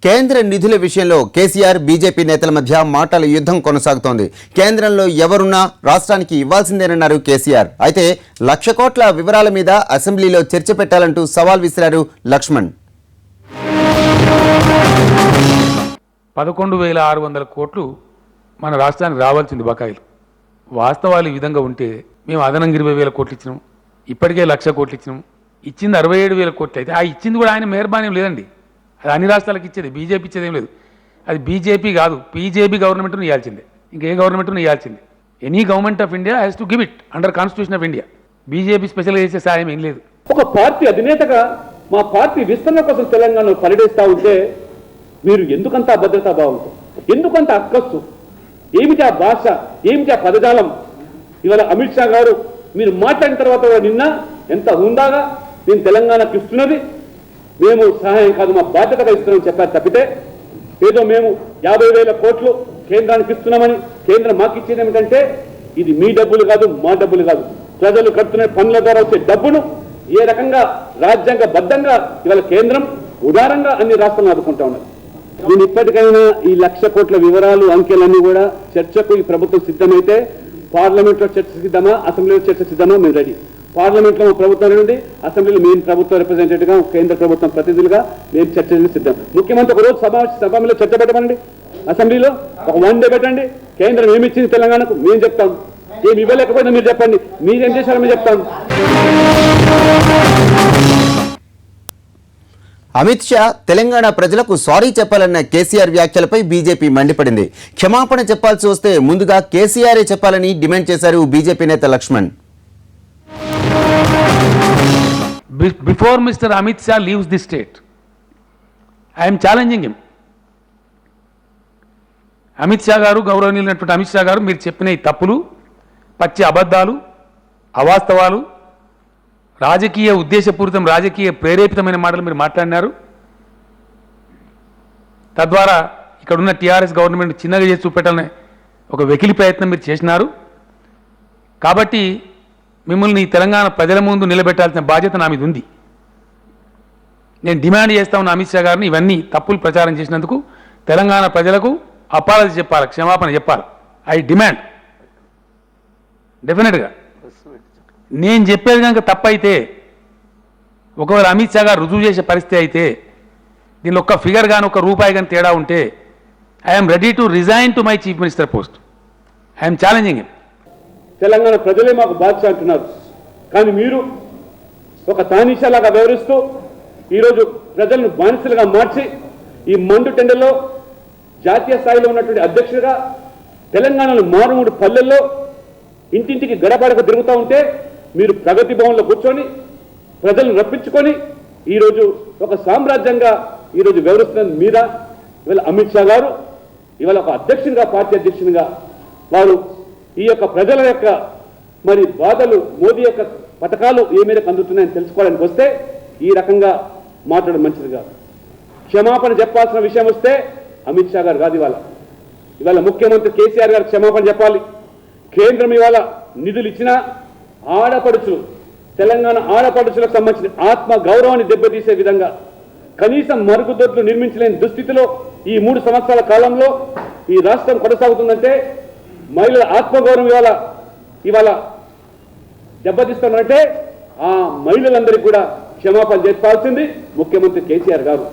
కేంద్ర నిధుల విషయంలో కేసీఆర్ బీజేపీ నేతల మధ్య మాటల యుద్ధం కొనసాగుతోంది. కేంద్రంలో ఎవరున్నా రాష్ట్రానికి ఇవ్వాల్సిందేనన్నారు కేసీఆర్. అయితే 1,00,000 కోట్ల వివరాల మీద అసెంబ్లీలో చర్చ పెట్టాలంటూ సవాల్ విసిరారు లక్ష్మణ్. 11,600 కోట్లు మన రాష్ట్రానికి రావాల్సింది బకాయిలు. వాస్తవాలు ఈ విధంగా ఉంటే మేము అదనంగా 20,000 కోట్లు ఇచ్చినాం, ఇప్పటికే 1,00,000 కోట్లు ఇచ్చినాం. ఇచ్చింది 67,000 కోట్లు. అయితే ఆ ఇచ్చింది కూడా ఆయన మెహర్బానీ లేదండి. అది అన్ని రాష్ట్రాలకు ఇచ్చేది, బీజేపీ ఇచ్చేది ఏం లేదు. అది బీజేపీ కాదు, బీజేపీ గవర్నమెంట్ను ఇవ్వాల్సిందే, ఇంకే గవర్నమెంట్ను ఇవ్వాల్సిందే. Any government of India has to give it under constitution of India. BJP స్పెషల్గా చేసే సాయం ఏం లేదు. ఒక పార్టీ అధినేతగా మా పార్టీ విస్తరణ కోసం తెలంగాణలో పర్యటిస్తూ ఉంటే మీరు ఎందుకంత అభద్రతా భావంతో, ఎందుకంత అక్కస్సు, ఏమిటి ఆ భాష, ఏమిటి ఆ పదజాలం? ఇవాళ అమిత్ షా గారు మీరు మాట్లాడిన తర్వాత నిన్న ఎంత హుందాగా నేను తెలంగాణకు ఇస్తున్నది మేము సహాయం కాదు, మా బాధ్యతగా ఇస్తున్నామని చెప్పారు తప్పితే ఏదో మేము 50,000 కోట్లు కేంద్రానికి ఇస్తున్నామని కేంద్రం మాకు ఇచ్చేది ఏమిటంటే ఇది మీ డబ్బులు కాదు, మా డబ్బులు కాదు, ప్రజలు కడుతున్న పనుల ద్వారా వచ్చే డబ్బును ఏ రకంగా రాజ్యాంగబద్ధంగా ఇవాళ కేంద్రం ఉదారంగా అన్ని రాష్ట్రాలను ఆదుకుంటా ఉన్నారు. నేను ఇప్పటికైనా ఈ 1,00,000 కోట్ల వివరాలు అంకెలన్నీ కూడా చర్చకు ఈ ప్రభుత్వం సిద్ధమైతే పార్లమెంట్లో చర్చ సిద్ధమా, అసెంబ్లీలో చర్చ సిద్ధమా, మేము రెడీ. పార్లమెంట్లో మా ప్రభుత్వం నుండి, అసెంబ్లీలో మేము ప్రభుత్వ రిప్రజెంటేటివ్గా, కేంద్ర ప్రభుత్వం ప్రతినిధులుగా మేము చర్చ సిద్ధం. ముఖ్యమంత్రి ఒకరోజు సభలో చర్చ పెట్టమనండి, అసెంబ్లీలో ఒక 1 డే పెట్టండి. కేంద్రం ఏమి ఇచ్చింది తెలంగాణకు మేము చెప్తాం, ఏమి ఇవ్వలేకపోయినా మీరు చెప్పండి, మీరేం చేశారో మేము చెప్తాం. అమిత్ షా తెలంగాణ ప్రజలకు సారీ చెప్పాలన్న కేసీఆర్ వ్యాఖ్యలపై బీజేపీ మండిపడింది. క్షమాపణ చెప్పాల్సి వస్తే ముందుగా కేసీఆరే చెప్పాలని డిమాండ్ చేశారు బీజేపీ నేత Laxman. Before Mr. Amit Shah leaves the state, I am challenging him. Amit Shah గారు, గౌరవనీయులైనటువంటి అమిత్ షా గారు, మీరు చెప్పిన ఈ తప్పులు, పచ్చి అబద్ధాలు, అవాస్తవాలు, రాజకీయ ఉద్దేశపూరితం, రాజకీయ ప్రేరేపితమైన మాటలు మీరు మాట్లాడినారు. తద్వారా ఇక్కడున్న టీఆర్ఎస్ గవర్నమెంట్ చిన్నగా చేసి చూపెట్టాలనే ఒక వెకిలి ప్రయత్నం మీరు చేసినారు. కాబట్టి మిమ్మల్ని తెలంగాణ ప్రజల ముందు నిలబెట్టాల్సిన బాధ్యత నా మీద ఉంది. నేను డిమాండ్ చేస్తా ఉన్న అమిత్ షా గారిని ఇవన్నీ తప్పులు ప్రచారం చేసినందుకు తెలంగాణ ప్రజలకు అపాలజీ చెప్పాలి, క్షమాపణ చెప్పాలి. ఐ డిమాండ్ డెఫినెట్గా. నేను చెప్పేది కనుక తప్పైతే, ఒకవేళ అమిత్ షా గారు రుజువు చేసే పరిస్థితి అయితే, దీనిలో ఒక్క ఫిగర్ కానీ ఒక్క రూపాయి కానీ తేడా ఉంటే I'm ready to resign to my chief minister post. I'm challenging him. Telangana ప్రజలే మాకు బాధ్యత అంటున్నారు, కానీ మీరు ఒక తానిషాలాగా వ్యవహరిస్తూ ఈరోజు ప్రజలను బానిసలుగా మార్చి ఈ మండు టెండర్లో జాతీయ స్థాయిలో ఉన్నటువంటి అధ్యక్షుడిగా తెలంగాణలో మారుమూడు పల్లెల్లో ఇంటింటికి గడపడక తిరుగుతూ ఉంటే మీరు ప్రగతి భవన్లో కూర్చొని ప్రజలను రప్పించుకొని ఈరోజు ఒక సామ్రాజ్యంగా ఈరోజు వ్యవహరిస్తున్న మీద ఇవాళ అమిత్ షా గారు ఇవాళ ఒక అధ్యక్షునిగా, పార్టీ అధ్యక్షునిగా వారు ఈ యొక్క ప్రజల యొక్క మరి బాధలు, మోదీ యొక్క పథకాలు ఏ మేరకు అందుతున్నాయని తెలుసుకోవడానికి వస్తే ఈ రకంగా మాట్లాడడం మంచిది కాదు. క్షమాపణ చెప్పాల్సిన విషయం వస్తే అమిత్ షా గారు కాదు, ఇవాళ ముఖ్యమంత్రి కేసీఆర్ గారు క్షమాపణ చెప్పాలి. కేంద్రం ఇవాళ నిధులు ఇచ్చినా ఆడపడుచులు, తెలంగాణ ఆడపడుచులకు సంబంధించిన ఆత్మ గౌరవాన్ని దెబ్బతీసే విధంగా కనీసం మరుగుదొడ్లు నిర్మించలేని దుస్థితిలో ఈ 3 సంవత్సరాల కాలంలో ఈ రాష్ట్రం కొనసాగుతుందంటే మహిళల ఆత్మగౌరవం ఇవాళ దెబ్బతీస్తున్నారంటే ఆ మహిళలందరికీ కూడా క్షమాపణ చెప్పాల్సింది ముఖ్యమంత్రి కేసీఆర్ గారు.